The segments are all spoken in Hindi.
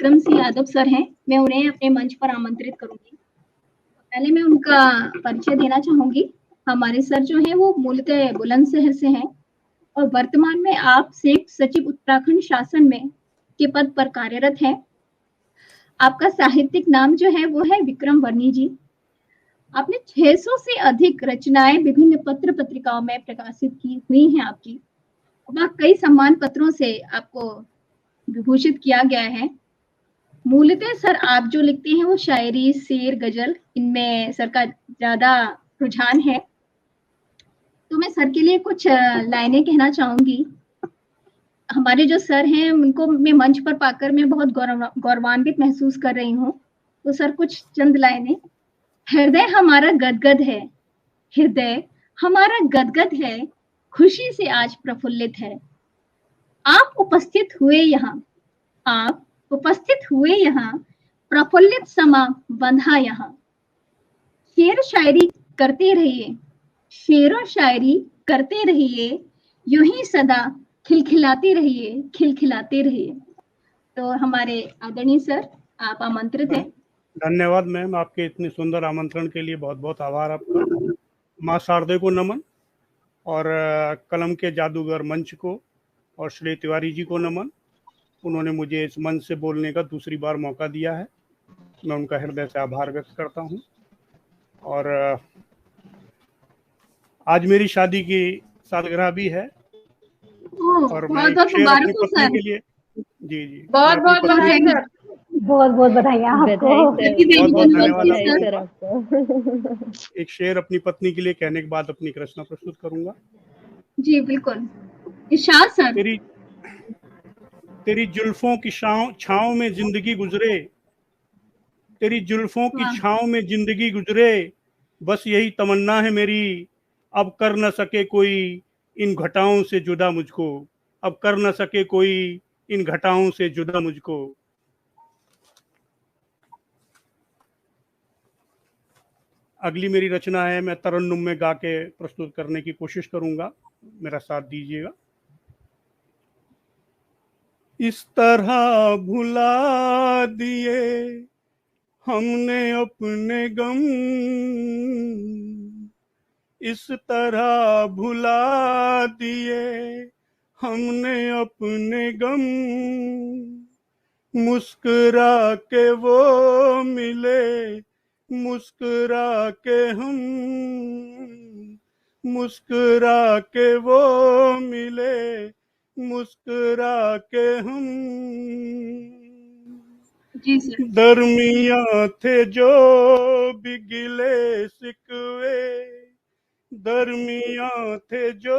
विक्रम सिंह यादव सर हैं, मैं उन्हें अपने मंच पर आमंत्रित करूंगी। पहले मैं उनका परिचय देना चाहूंगी। हमारे सर जो हैं वो मूलतः बुलंदशहर से हैं और वर्तमान में आप संयुक्त सचिव उत्तराखंड शासन में के पद पर कार्यरत हैं। आपका साहित्यिक नाम जो है वो है विक्रम वर्णी जी। आपने 600 से अधिक रचनाएं विभिन्न पत्र पत्रिकाओं में प्रकाशित की हुई हैं आपकी। वह कई सम्मान पत्रों से आपको विभूषित किया गया है। मूलतः सर आप जो लिखते हैं वो शायरी, शेर, गजल, इनमें सर का ज्यादा रुझान है। तो मैं सर के लिए कुछ लाइनें कहना चाहूंगी। हमारे जो सर हैं उनको मैं मंच पर पाकर मैं बहुत गौरवान्वित महसूस कर रही हूँ। तो सर कुछ चंद लाइनें। हृदय हमारा गदगद है, हृदय हमारा गदगद है, खुशी से आज प्रफुल्लित है। आप उपस्थित हुए यहाँ, आप उपस्थित हुए यहाँ, प्रफुल्लित समा बंधा यहाँ। शेर शायरी करते रहिए, शेरो शायरी करते रहिए, यूं ही सदा खिलखिलाते रहिए, खिलखिलाते रहिए। तो हमारे आदरणीय सर आप आमंत्रित हैं। धन्यवाद मैम, आपके इतने सुंदर आमंत्रण के लिए बहुत बहुत आभार आपका। माँ शारदे को नमन और कलम के जादूगर मंच को और श्री तिवारी जी को नमन। उन्होंने मुझे इस मंच से बोलने का दूसरी बार मौका दिया है, मैं उनका हृदय से आभार व्यक्त करता हूँ। और आज मेरी शादी की सालगिरह भी है और मैं एक शेर अपनी पत्नी के लिए जी जी बहुत बहुत बधाई सर। बहुत बहुत बधाइयाँ आपको। बहुत बहुत धन्यवाद आपको। एक शेर अपनी पत्नी के लिए कहने के बाद अपनी एक रचना प्रस्तुत करूंगा। जी बिल्कुल, इरशाद सर। तेरी जुल्फों की छांव में जिंदगी गुजरे, तेरी जुल्फों की छांव में जिंदगी गुजरे, बस यही तमन्ना है मेरी, अब कर न सके कोई इन घटाओं से जुदा मुझको, अब कर न सके कोई इन घटाओं से जुदा मुझको। अगली मेरी रचना है, मैं तरन्नुम में गा के प्रस्तुत करने की कोशिश करूंगा, मेरा साथ दीजिएगा। इस तरह भुला दिए हमने अपने गम, इस तरह भुला दिए हमने अपने गम, मुस्कुरा के वो मिले, मुस्कुरा के हम, मुस्कुरा के वो मिले, मुस्कुरा के हम। दरमिया थे जो भी गिले शिकवे, दरमिया थे जो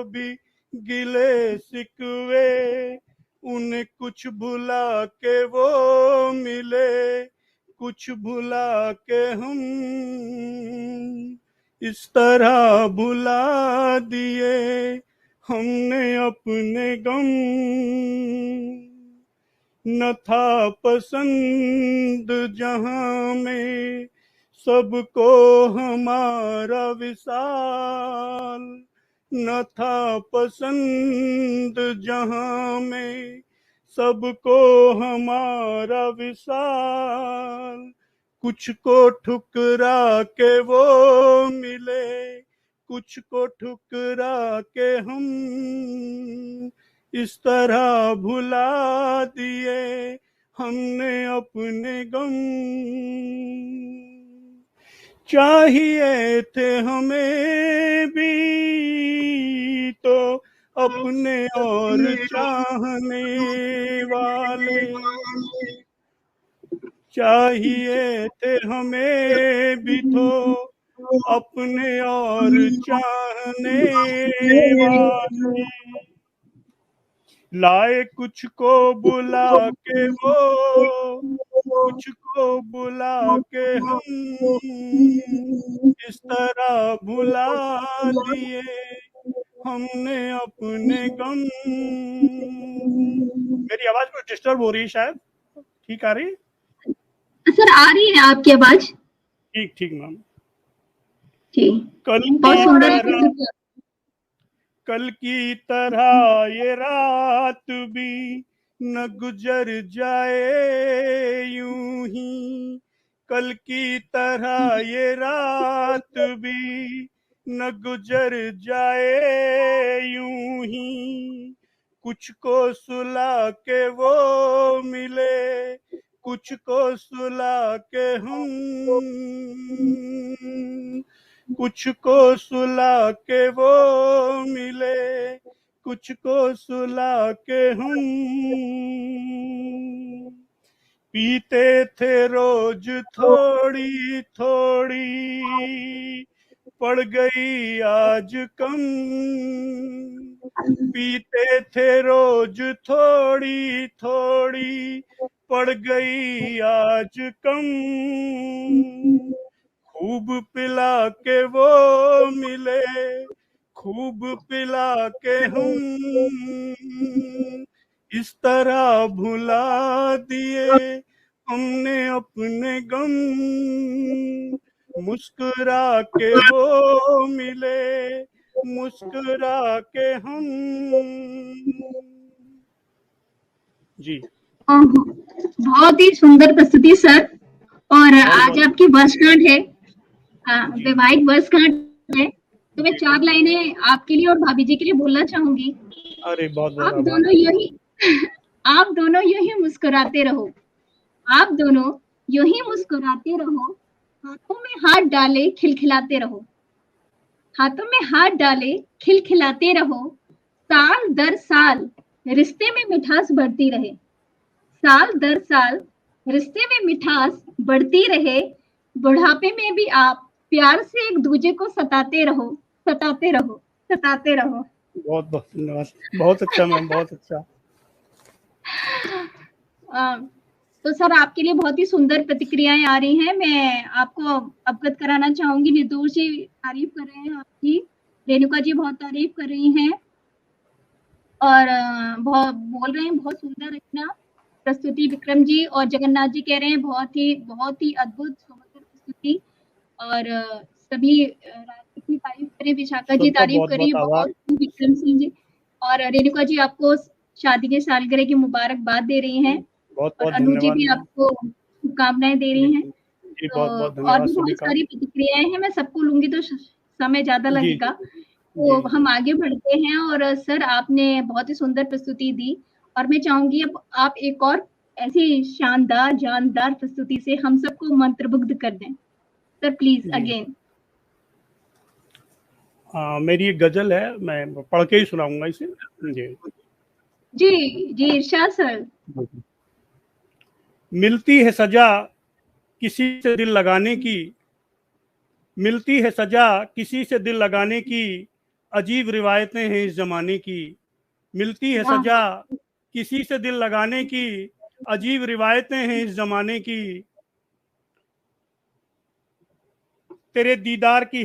भी गिले शिकवे, उन्हें कुछ भुला के वो मिले, कुछ भुला के हम, इस तरह भुला दिए हमने अपने गम। न था पसंद जहां में सबको हमारा विशाल, न था पसंद जहां में सबको हमारा विशाल, कुछ को ठुकरा के वो मिले, कुछ को ठुकरा के हम, इस तरह भुला दिए हमने अपने गम। चाहिए थे हमें भी तो अपने और चाहने वाले, चाहिए थे हमें भी तो अपने और चाहने वाले, लाए कुछ को बुला के वो, कुछ को बुला के हम, इस तरह भुला दिए हमने अपने गम। मेरी आवाज कुछ डिस्टर्ब हो रही है शायद, ठीक आ रही है? सर आ रही है आपकी आवाज। ठीक ठीक मैम। कल की तरह ये रात भी न गुजर जाए यूं ही कल की तरह ये रात भी, न गुजर जाए यूं ही कुछ को सुला के वो मिले, कुछ को सुला के हम, कुछ को सुला के वो मिले, कुछ को सुला के हम। पीते थे रोज थोड़ी थोड़ी, पड़ गई आज कम। पीते थे रोज थोड़ी थोड़ी, पड़ गई आज कम। खूब पिला के वो मिले, खूब पिला के हम, इस तरह भुला दिए हमने अपने गम। मुस्कुरा के वो मिले, मुस्कुरा के हम। जी बहुत ही सुंदर प्रस्तुति सर। और आज आपकी वर्षगांठ है, वैवाहिक वर्षगांठ है, तो मैं 4 लाइनें आपके लिए और भाभी जी के लिए बोलना चाहूंगी। अरे बहुत आप दोनों यही आप दोनों यही मुस्कुराते रहो, आप दोनों यही मुस्कुराते रहो, हाथों में हाथ डाले खिलखिलाते रहो, हाथों में हाथ डाले खिलखिलाते रहो। साल दर साल रिश्ते में मिठास बढ़ती रहे, साल दर साल रिश्ते में मिठास बढ़ती रहे। बुढ़ापे में भी आप प्यार से एक दूजे को सताते रहो, सताते रहो, सताते रहो। बहुत बहुत धन्यवाद, बहुत अच्छा मैम, बहुत अच्छा। तो सर आपके लिए बहुत ही सुंदर प्रतिक्रियाएं आ रही हैं। मैं आपको अवगत कराना चाहूंगी, निर्दोष जी तारीफ कर रहे हैं आपकी, रेणुका जी बहुत तारीफ कर रही हैं और बहुत बोल रहे हैं बहुत सुंदर रचना प्रस्तुति। विक्रम जी और जगन्नाथ जी कह रहे हैं बहुत ही अद्भुत सुंदर प्रस्तुति। और सभी की तारीफ करें, विशाखा जी तारीफ करें, बहुत विक्रम सिंह जी और रेणुका जी आपको शादी के सालगिरह की मुबारकबाद दे रही हैं और अनु जी भी आपको शुभकामनाएं दे रही हैं। तो और भी बहुत सारी प्रतिक्रियाएं हैं, मैं सबको लूंगी तो समय ज्यादा लगेगा, तो हम आगे बढ़ते हैं। और सर आपने बहुत ही सुंदर प्रस्तुति दी और मैं चाहूंगी अब आप एक और ऐसी शानदार जानदार प्रस्तुति से हम सबको मंत्रमुग्ध कर दें। Sir please again. मेरी एक गजल है, मैं पढ़ के ही सुनाऊंगा इसे। जी इरशाद सर। मिलती है सजा किसी से दिल लगाने की, मिलती है सजा किसी से दिल लगाने की, अजीब रिवायतें हैं इस जमाने की। मिलती है सजा किसी से दिल लगाने की, अजीब रिवायतें हैं इस जमाने की। तेरे दीदार की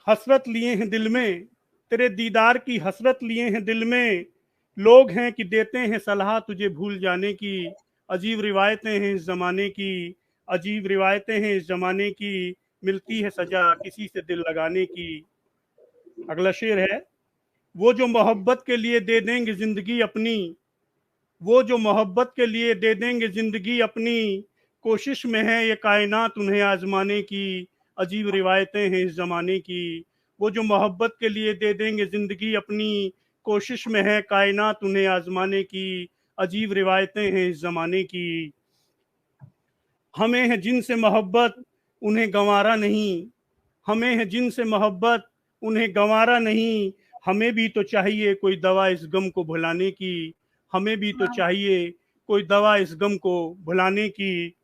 हसरत लिए हैं दिल में, तेरे दीदार की हसरत लिए हैं दिल में। लोग हैं कि देते हैं सलाह तुझे भूल जाने की, अजीब रिवायतें हैं इस जमाने की, अजीब रिवायतें हैं इस जमाने की। मिलती है सजा किसी से दिल लगाने की। अगला शेर है, वो जो मोहब्बत के लिए दे देंगे जिंदगी अपनी, वो जो मोहब्बत के लिए दे देंगे जिंदगी अपनी। कोशिश में है ये कायनात उन्हें आजमाने की, अजीब रिवायतें हैं इस जमाने की। वो जो मोहब्बत के लिए दे देंगे जिंदगी अपनी, कोशिश में है कायनात उन्हें आजमाने की, अजीब रिवायतें हैं इस जमाने की। हमें है जिनसे मोहब्बत उन्हें गंवारा नहीं, हमें है जिनसे मोहब्बत उन्हें गंवारा नहीं। हमें भी तो चाहिए कोई दवा इस गम को भुलाने की, हमें भी तो चाहिए कोई दवा इस गम को भुलाने की।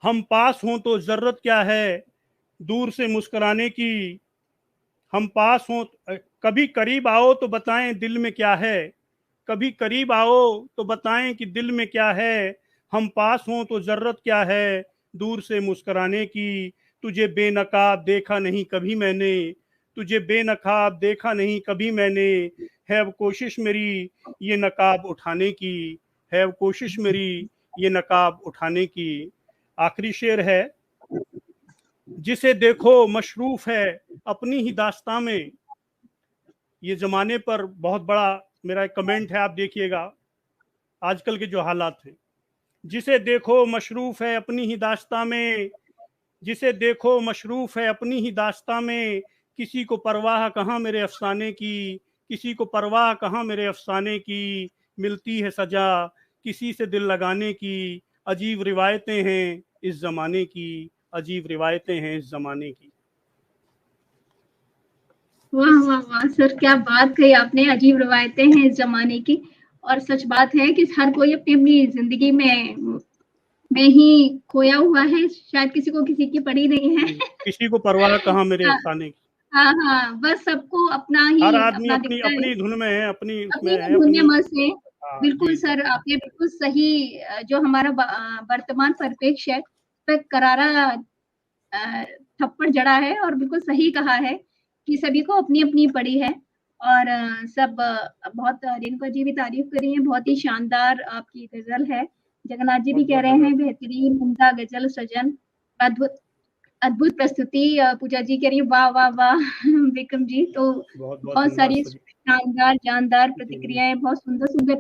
हम पास हों तो जरूरत क्या है दूर से मुस्कुराने की, हम पास हों, कभी करीब आओ तो बताएं दिल में क्या है, कभी करीब आओ तो बताएं कि दिल में क्या है। हम पास हों तो जरूरत क्या है दूर से मुस्कुराने की। तुझे बेनकाब देखा नहीं कभी मैंने, तुझे बेनकाब देखा नहीं कभी मैंने। है अब कोशिश मेरी ये नकाब उठाने की, है अब कोशिश मेरी ये नकाब उठाने की। आखिरी शेर है, जिसे देखो मशरूफ है अपनी ही दास्तां में। ये जमाने पर बहुत बड़ा मेरा एक कमेंट है, आप देखिएगा आजकल के जो हालात हैं। जिसे देखो मशरूफ है अपनी ही दास्तां में, जिसे देखो मशरूफ है अपनी ही दास्तां में, किसी को परवाह कहाँ मेरे अफसाने की, किसी को परवाह कहाँ मेरे अफसाने की, मिलती है सजा किसी से दिल लगाने की, अजीब रिवायतें हैं इस जमाने की, अजीब रिवायतें हैं इस जमाने की। वाह वाह वाह सर, क्या बात कही आपने, अजीब रवायतें हैं इस जमाने की। और सच बात है कि हर कोई अपनी अपनी जिंदगी में ही खोया हुआ है, शायद किसी को किसी की पड़ी नहीं है। किसी को परवाह कहाँ मेरे हाँ अफसाने की। हाँ हाँ, बस सबको अपना हर ही आदमी अपना अपनी दिखता है, अपनी धुन में है, अपनी उसमें अपनी है, धुन में अपनी। मस्त है। हाँ बिल्कुल जी जी। सर, आपने बिल्कुल सही जो हमारा वर्तमान परिप्रेक्ष्य है पे करारा थप्पड़ जड़ा है, और बिल्कुल सही कहा है कि सभी को अपनी अपनी पड़ी है। और सब बहुत रेणुका जी भी तारीफ करी है, बहुत ही शानदार आपकी गजल है। जगन्नाथ जी भी बहुत कह बहुत रहे धन्यवाद। हैं बेहतरीन उम्दा गजल सजन, अद्भुत अद्भुत प्रस्तुति। पूजा जी कह रही है वाह वाह वाह। विक्रम जी तो बहुत बहुत बहुत धन्यवाद सारी सभी। शानदार जानदार जी। प्रतिक्रियाएं, बहुत सुंदर सुंदर